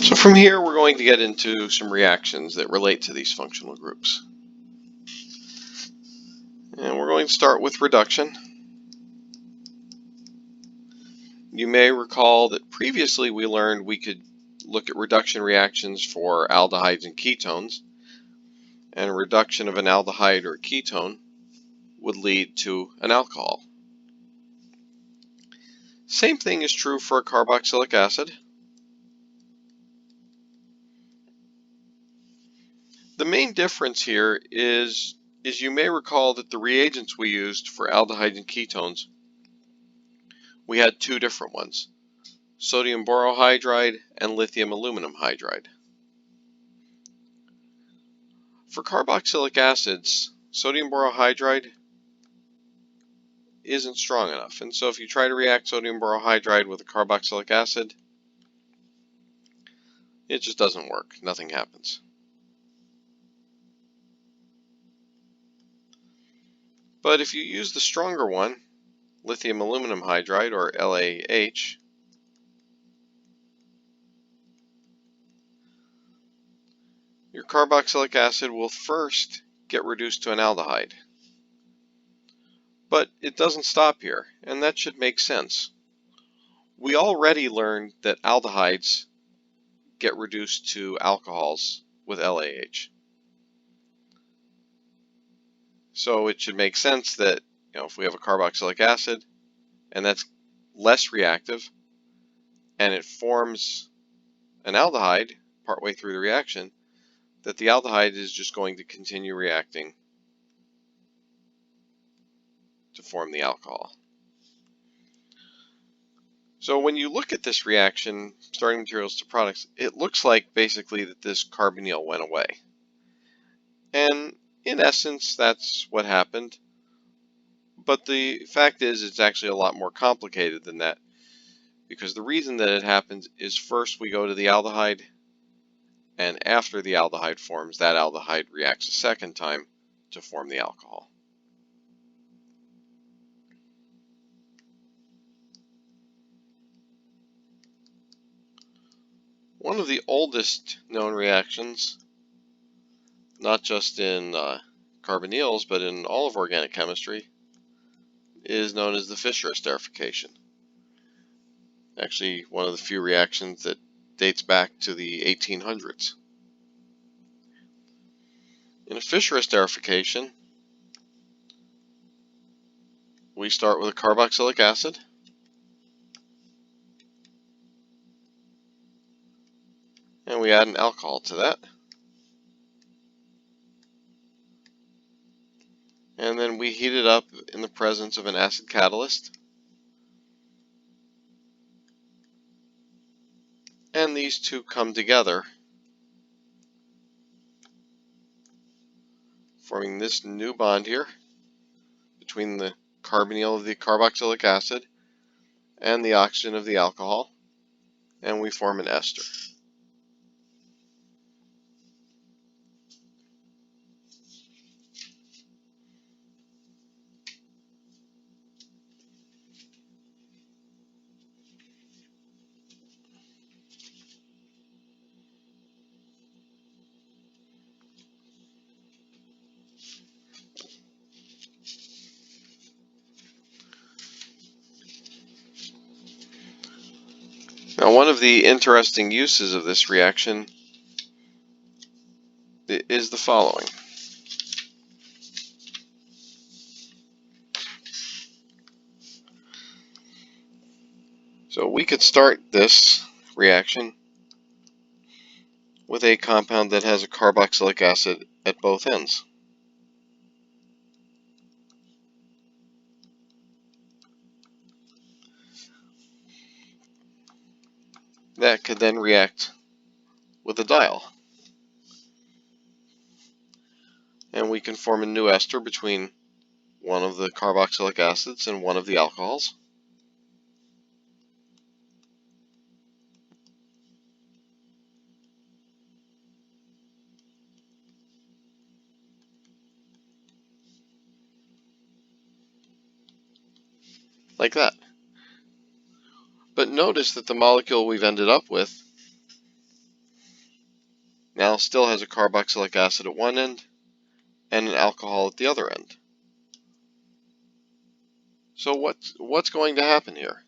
So from here, we're going to get into some reactions that relate to these functional groups. And we're going to start with reduction. You may recall that previously we learned we could look at reduction reactions for aldehydes and ketones, and a reduction of an aldehyde or a ketone would lead to an alcohol. Same thing is true for a carboxylic acid. The main difference here is you may recall that the reagents we used for aldehydes and ketones, we had two different ones: sodium borohydride and lithium aluminum hydride. For carboxylic acids, sodium borohydride isn't strong enough, and so if you try to react sodium borohydride with a carboxylic acid, it just doesn't work. Nothing happens. But if you use the stronger one, lithium aluminum hydride, or LAH, your carboxylic acid will first get reduced to an aldehyde. But it doesn't stop here, and that should make sense. We already learned that aldehydes get reduced to alcohols with LAH. So it should make sense that, if we have a carboxylic acid and that's less reactive and it forms an aldehyde partway through the reaction, that the aldehyde is just going to continue reacting to form the alcohol. So when you look at this reaction, starting materials to products, it looks like basically that this carbonyl went away. And in essence, that's what happened. But the fact is, it's actually a lot more complicated than that, because the reason that it happens is first we go to the aldehyde, and after the aldehyde forms, that aldehyde reacts a second time to form the alcohol. One of the oldest known reactions, not just in carbonyls, but in all of organic chemistry, is known as the Fischer Esterification. Actually, one of the few reactions that dates back to the 1800s. In a Fischer Esterification, we start with a carboxylic acid, and we add an alcohol to that. And then we heat it up in the presence of an acid catalyst. And these two come together, forming this new bond here between the carbonyl of the carboxylic acid and the oxygen of the alcohol, and we form an ester. Now, one of the interesting uses of this reaction is the following. So we could start this reaction with a compound that has a carboxylic acid at both ends. That could then react with a diol. And we can form a new ester between one of the carboxylic acids and one of the alcohols. Like that. But notice that the molecule we've ended up with now still has a carboxylic acid at one end and an alcohol at the other end. So what's going to happen here?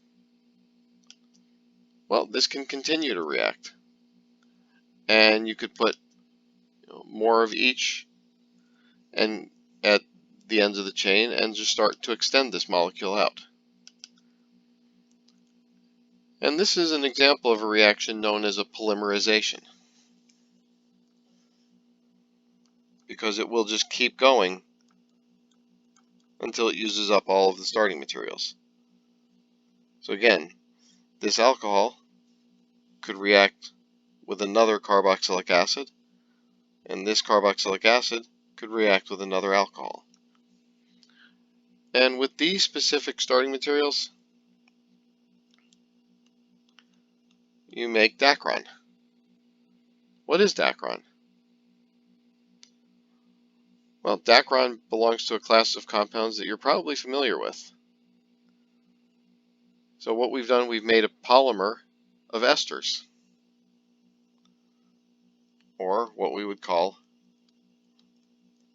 Well, this can continue to react, and you could put more of each and at the ends of the chain and just start to extend this molecule out. And this is an example of a reaction known as a polymerization, because it will just keep going until it uses up all of the starting materials. So again, this alcohol could react with another carboxylic acid, and this carboxylic acid could react with another alcohol. And with these specific starting materials, you make dacron. What is dacron? Well, dacron belongs to a class of compounds that you're probably familiar with. So what we've done, we've made a polymer of esters, or what we would call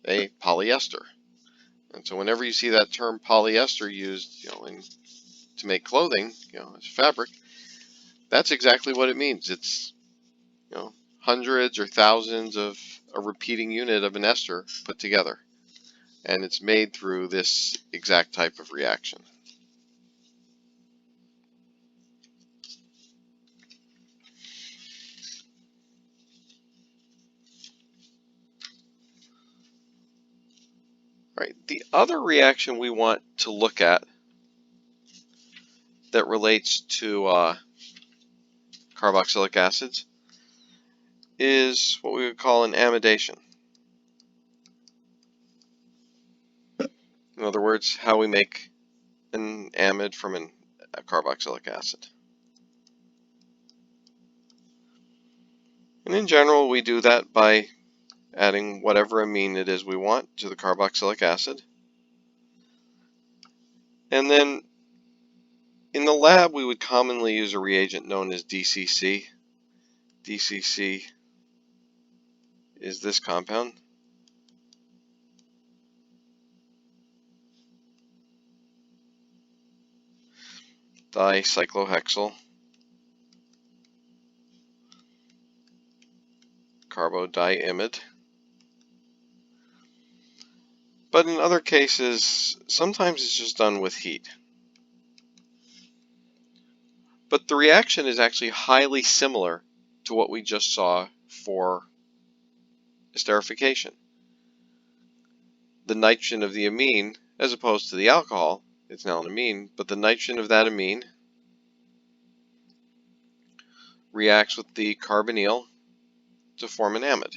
a polyester. And so whenever you see that term polyester used, to make clothing, as fabric, that's exactly what it means. It's, hundreds or thousands of a repeating unit of an ester put together. And it's made through this exact type of reaction. All right, the other reaction we want to look at that relates to carboxylic acids is what we would call an amidation. In other words, how we make an amide from a carboxylic acid. And in general, we do that by adding whatever amine it is we want to the carboxylic acid. And then in the lab, we would commonly use a reagent known as DCC. DCC is this compound. Dicyclohexyl carbodiimide. But in other cases, sometimes it's just done with heat. But the reaction is actually highly similar to what we just saw for esterification. The nitrogen of the amine, as opposed to the alcohol, it's now an amine, but the nitrogen of that amine reacts with the carbonyl to form an amide.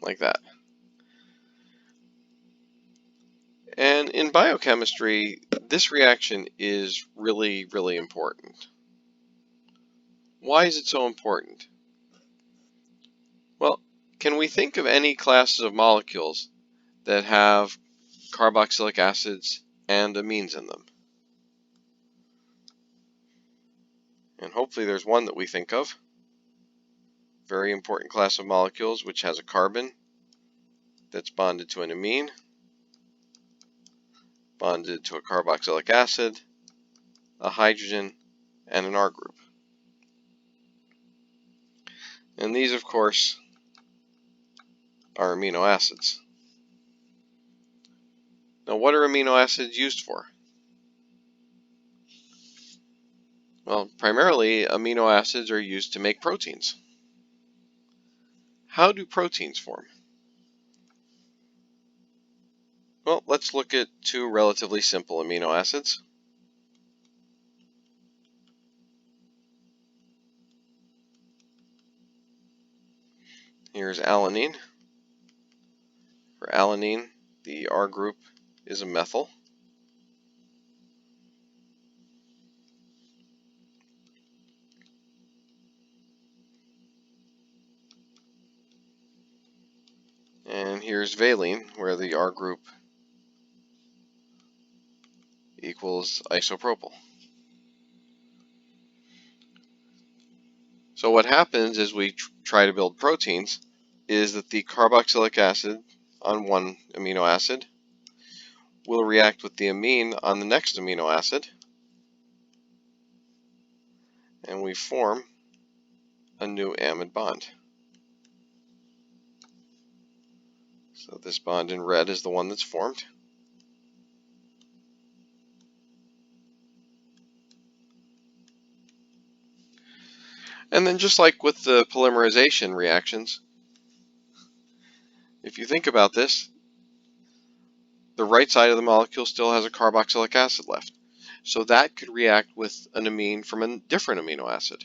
Like that. And in biochemistry, this reaction is really, really important. Why is it so important? Well, can we think of any classes of molecules that have carboxylic acids and amines in them? And hopefully there's one that we think of. Very important class of molecules which has a carbon that's bonded to an amine, bonded to a carboxylic acid, a hydrogen, and an R group. And these, of course, are amino acids. Now, what are amino acids used for? Well, primarily, amino acids are used to make proteins. How do proteins form? Well, let's look at two relatively simple amino acids. Here's alanine. For alanine, the R group is a methyl. And here's valine, where the R group equals isopropyl. So what happens is we try to build proteins is that the carboxylic acid on one amino acid will react with the amine on the next amino acid, and we form a new amide bond. So this bond in red is the one that's formed. And then just like with the polymerization reactions, if you think about this, the right side of the molecule still has a carboxylic acid left. So that could react with an amine from a different amino acid.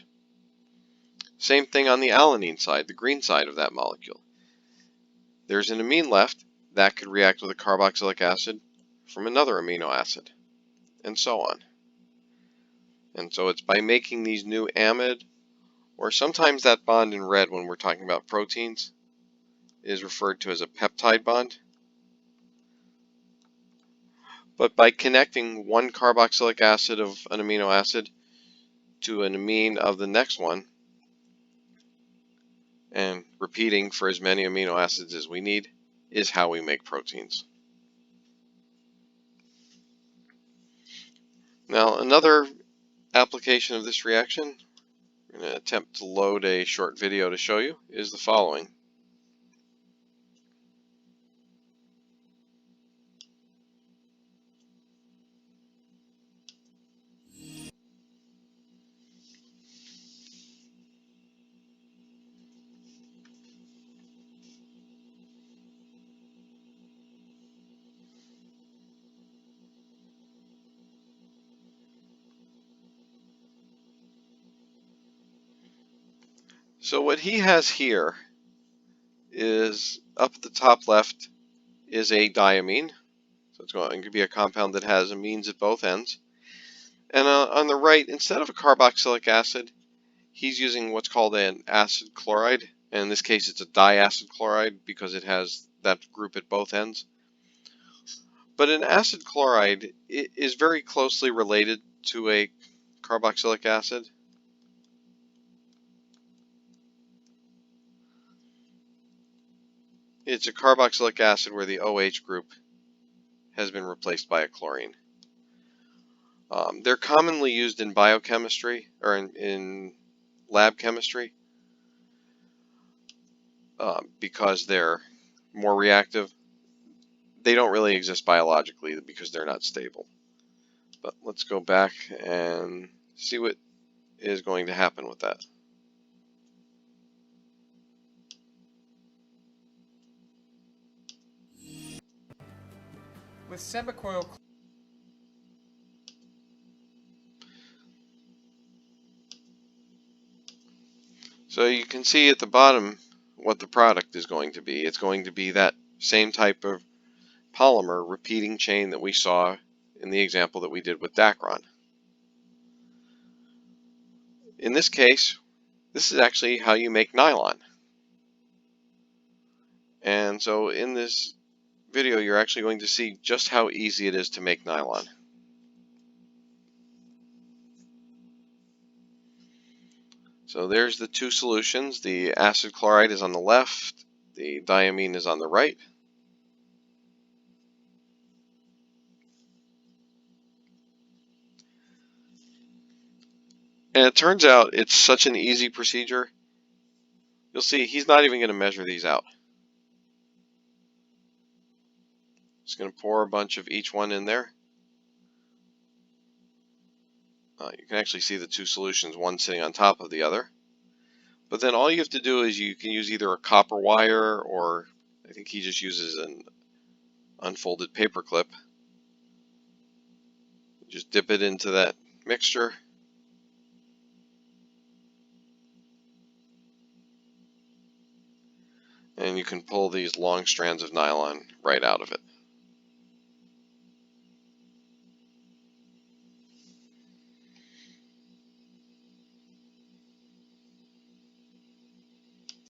Same thing on the alanine side, the green side of that molecule. There's an amine left that could react with a carboxylic acid from another amino acid, and so on. And so it's by making these new amide, or sometimes that bond in red when we're talking about proteins is referred to as a peptide bond. But by connecting one carboxylic acid of an amino acid to an amine of the next one, and repeating for as many amino acids as we need, is how we make proteins. Now, another application of this reaction, I'm going to attempt to load a short video to show you, is the following. So what he has here is, up at the top left is a diamine. So it's going to be a compound that has amines at both ends. And on the right, instead of a carboxylic acid, he's using what's called an acid chloride. And in this case, it's a diacid chloride because it has that group at both ends. But an acid chloride is very closely related to a carboxylic acid. It's a carboxylic acid where the OH group has been replaced by a chlorine. They're commonly used in biochemistry or in lab chemistry because they're more reactive. They don't really exist biologically because they're not stable. But let's go back and see what is going to happen with that. With semicoil. So you can see at the bottom what the product is going to be. It's going to be that same type of polymer repeating chain that we saw in the example that we did with Dacron. In this case, this is actually how you make nylon. And so in this video, you're actually going to see just how easy it is to make nylon. So there's the two solutions. The acid chloride is on the left, the diamine is on the right. And it turns out it's such an easy procedure. You'll see he's not even going to measure these out. Just going to pour a bunch of each one in there. You can actually see the two solutions, one sitting on top of the other. But then all you have to do is you can use either a copper wire, or I think he just uses an unfolded paper clip. Just dip it into that mixture. And you can pull these long strands of nylon right out of it.